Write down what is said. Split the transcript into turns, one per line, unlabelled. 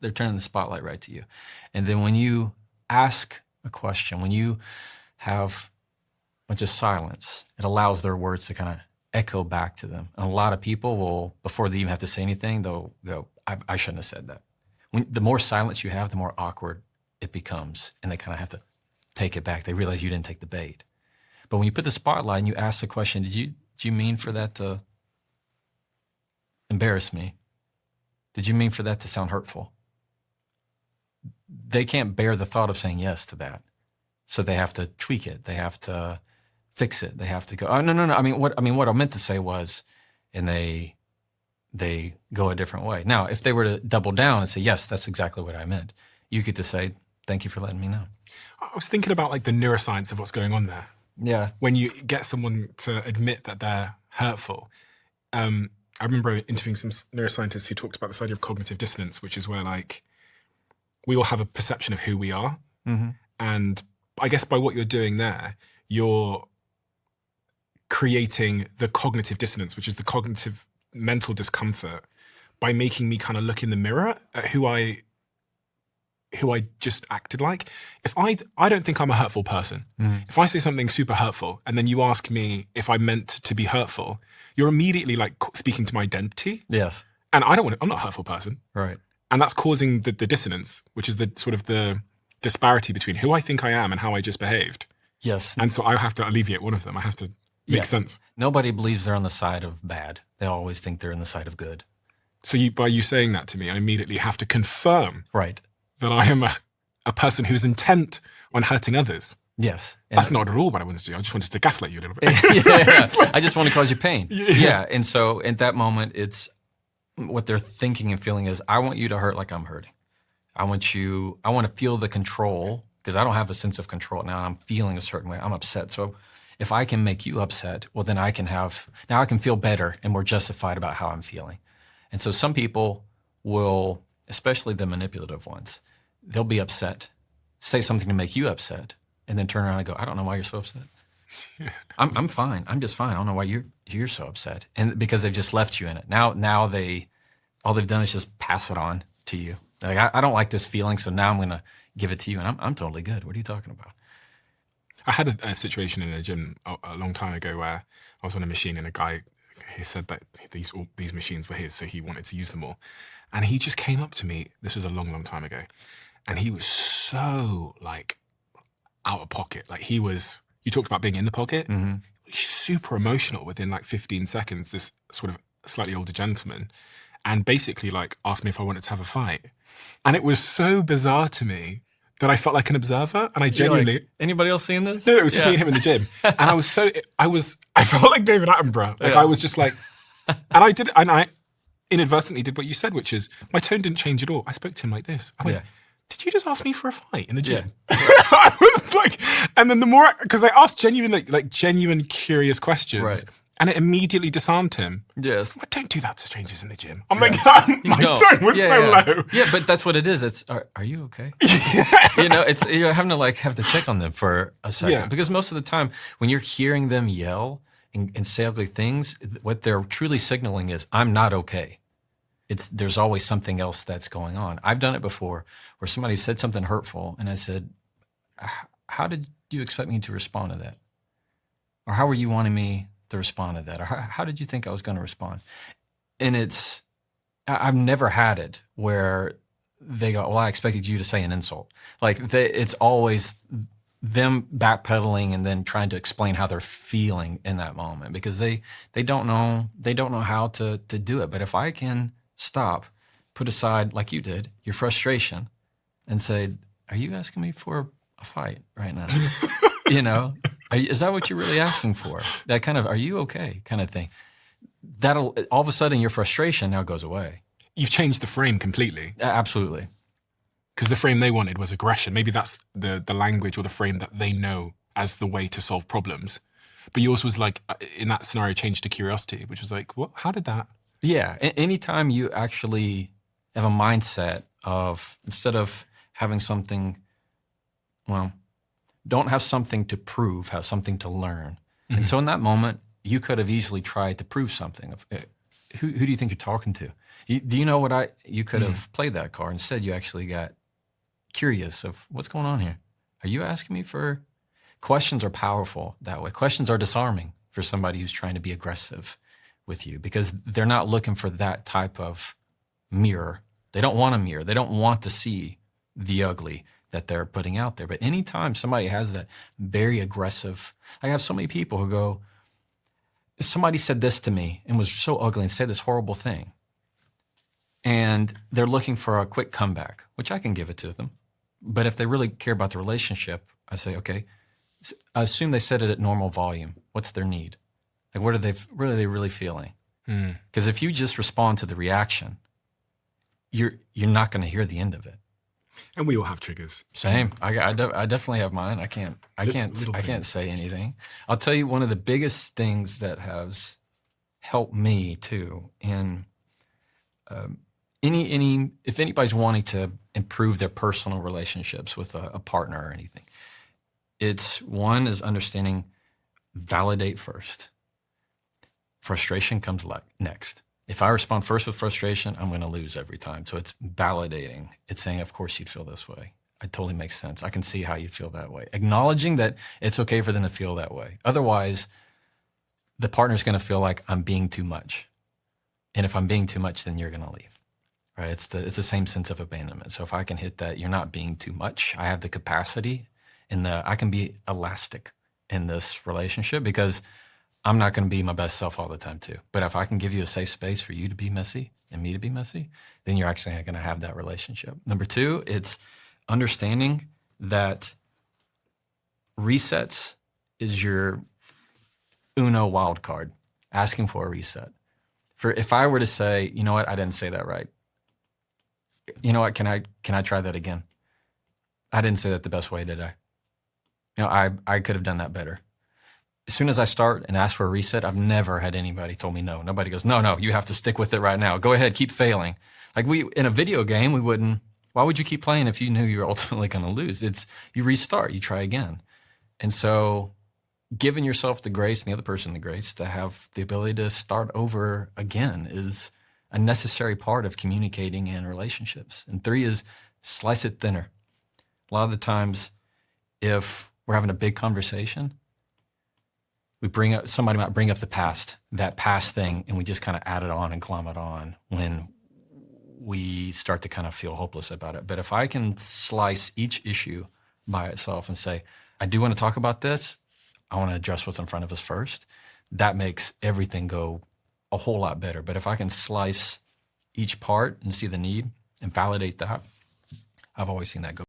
they're turning the spotlight right to you. And then when you ask a question, when you have a bunch of silence, it allows their words to kind of echo back to them. And a lot of people will, before they even have to say anything, they'll go, I shouldn't have said that. The more silence you have, the more awkward it becomes. And they kind of have to take it back. They realize you didn't take the bait. But when you put the spotlight and you ask the question, did you mean for that to embarrass me? Did you mean for that to sound hurtful? They can't bear the thought of saying yes to that. So they have to tweak it. They have to fix it. They have to go, oh, no. I mean, what I meant to say was, and they go a different way. Now, if they were to double down and say, yes, that's exactly what I meant, you get to say, thank you for letting me know.
I was thinking about like the neuroscience of what's going on there.
Yeah.
When you get someone to admit that they're hurtful. I remember interviewing some neuroscientists who talked about this idea of cognitive dissonance, which is where like we all have a perception of who we are.
Mm-hmm.
And I guess by what you're doing there, you're creating the cognitive dissonance, which is the cognitive mental discomfort, by making me kind of look in the mirror at who I just acted like. If I don't think I'm a hurtful person. If I say something super hurtful and then you ask me if I meant to be hurtful, you're immediately like speaking to my identity.
Yes.
And I'm not a hurtful person.
Right.
And that's causing the dissonance, which is the sort of the disparity between who I think I am and how I just behaved.
Yes.
And so I have to alleviate one of them. I have to make sense.
Nobody believes they're on the side of bad. They always think they're on the side of good.
So by you saying that to me, I immediately have to confirm
right.
that I am a person who's intent on hurting others.
Yes.
That's not at all what I wanted to do. I just wanted to gaslight you a little bit.
I just want to cause you pain. Yeah. And so at that moment, it's what they're thinking and feeling is, I want you to hurt like I'm hurting. I want to feel the control, because I don't have a sense of control now. I'm feeling a certain way. I'm upset. So if I can make you upset, well, then I can feel better and more justified about how I'm feeling. And so some people will, especially the manipulative ones, they'll be upset, say something to make you upset, and then turn around and go, I don't know why you're so upset. I'm fine. I'm just fine. I don't know why you're so upset. And because they've just left you in it. Now all they've done is just pass it on to you. Like, I don't like this feeling, so now I'm going to give it to you, and I'm totally good. What are you talking about?
I had a situation in a gym a long time ago where I was on a machine and a guy, he said that these machines were his, so he wanted to use them all. And he just came up to me, this was a long, long time ago, and he was so like out of pocket. Like you talked about being in the pocket, super emotional within like 15 seconds, this sort of slightly older gentleman, and basically like asked me if I wanted to have a fight. And it was so bizarre to me that I felt like an observer, and I genuinely...
Like, anybody else seeing this?
No, it was just me and him in the gym. And I felt like David Attenborough. Like I was just like, and I inadvertently did what you said, which is, my tone didn't change at all. I spoke to him like this. I went, did you just ask me for a fight in the gym? Yeah. I was like, and then because I asked genuine curious questions. Right. And it immediately disarmed him.
Yes.
I don't do that to strangers in the gym. I'm like, my tone was so low.
Yeah, but that's what it is. It's, are you okay? You're having to have to check on them for a second. Yeah. Because most of the time, when you're hearing them yell and say ugly things, what they're truly signaling is, I'm not okay. There's always something else that's going on. I've done it before where somebody said something hurtful, and I said, how did you expect me to respond to that? Or how were you wanting me to respond to that? Or how did you think I was going to respond? And I've never had it where they go, well, I expected you to say an insult. It's always them backpedaling and then trying to explain how they're feeling in that moment, because they don't know how to do it. But if I can stop, put aside, like you did, your frustration and say, are you asking me for a fight right now? Is that what you're really asking for? That kind of, are you okay kind of thing. That'll, all of a sudden your frustration now goes away.
You've changed the frame completely.
Absolutely.
Because the frame they wanted was aggression. Maybe that's the language or the frame that they know as the way to solve problems. But yours was like, in that scenario, changed to curiosity, which was like, what? How did that?
Yeah. Anytime you actually have a mindset of, instead of having something, don't have something to prove, have something to learn. Mm-hmm. And so in that moment, you could have easily tried to prove something. who do you think you're talking to? Do you know what you could have played that card. Instead, you actually got curious of what's going on here. Are you asking me for? Questions are powerful that way. Questions are disarming for somebody who's trying to be aggressive with you because they're not looking for that type of mirror. They don't want a mirror. They don't want to see the ugly that they're putting out there. But anytime somebody has that very aggressive, I have so many people who go, somebody said this to me and was so ugly and said this horrible thing. And they're looking for a quick comeback, which I can give it to them. But if they really care about the relationship, I say, okay, I assume they said it at normal volume. What's their need? Like, what are they really feeling? Because if you just respond to the reaction, you're not going to hear the end of it.
And we all have triggers.
Same. I definitely have mine. I can't say anything. I'll tell you one of the biggest things that has helped me too in if anybody's wanting to improve their personal relationships with a partner or anything, it's one is understanding, validate first. Frustration comes next. If I respond first with frustration, I'm going to lose every time. So it's validating. It's saying, of course you'd feel this way. It totally makes sense. I can see how you'd feel that way. Acknowledging that it's okay for them to feel that way. Otherwise, the partner's going to feel like I'm being too much. And if I'm being too much, then you're going to leave. Right? It's the same sense of abandonment. So if I can hit that, you're not being too much. I have the capacity and I can be elastic in this relationship because I'm not going to be my best self all the time too. But if I can give you a safe space for you to be messy and me to be messy, then you're actually going to have that relationship. Number two, it's understanding that resets is your Uno wild card, asking for a reset. If I were to say, you know what, I didn't say that right. You know what, can I try that again? I didn't say that the best way, did I? You know, I could have done that better. As soon as I start and ask for a reset, I've never had anybody told me no. Nobody goes, no, you have to stick with it right now. Go ahead, keep failing. Like in a video game, why would you keep playing if you knew you were ultimately going to lose? You restart, you try again. And so giving yourself the grace and the other person the grace to have the ability to start over again is a necessary part of communicating in relationships. And three is slice it thinner. A lot of the times, if we're having a big conversation, somebody might bring up that past thing, and we just kind of add it on and glom it on when we start to kind of feel hopeless about it. But if I can slice each issue by itself and say, I do want to talk about this, I want to address what's in front of us first, that makes everything go a whole lot better. But if I can slice each part and see the need and validate that, I've always seen that go.